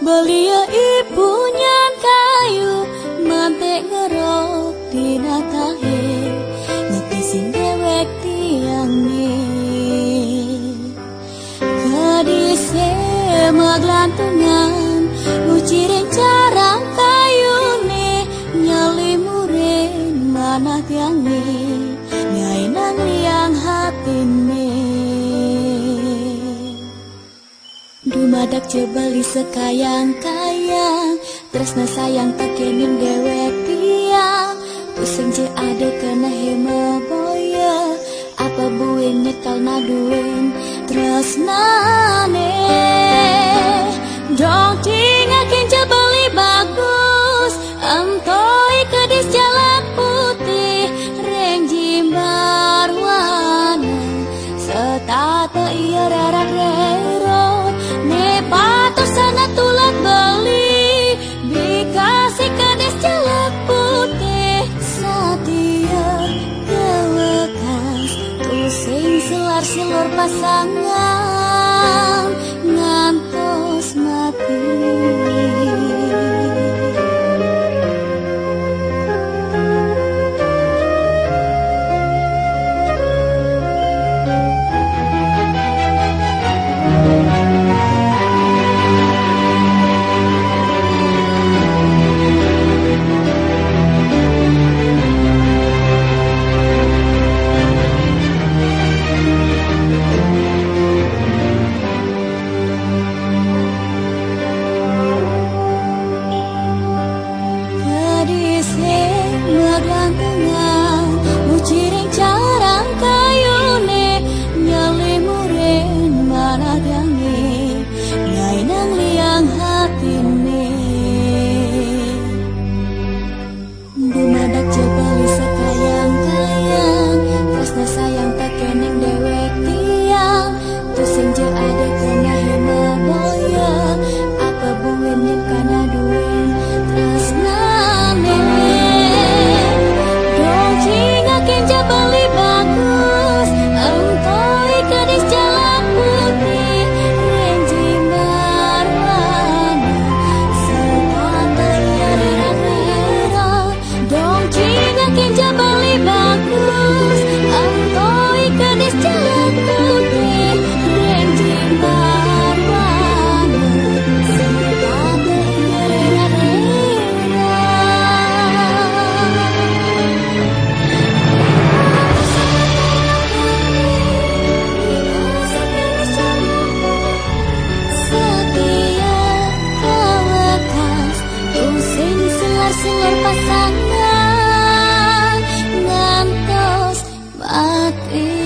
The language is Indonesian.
Belia ibunya kayu mantek ngerok dina tahe ngerti sing dewek tiange kadise maglantungan nguciring carang kayune nyalimurin mana tiange nyai nang liang hatine dumadak cebali sekayang-kayang tresna sayang takenin dewek tiang pusing je ada kena hema boya apa buin nyekal naduin tresnane dong tingakin cebali bagus antoi kedis jalak putih reng jimbar warna setata iya rarak rero patos sana tulat beli dikasih kades jalak putih satia kewekas tusing selar silur pasangan ngantos mati. Silur pasangan ngantos mati.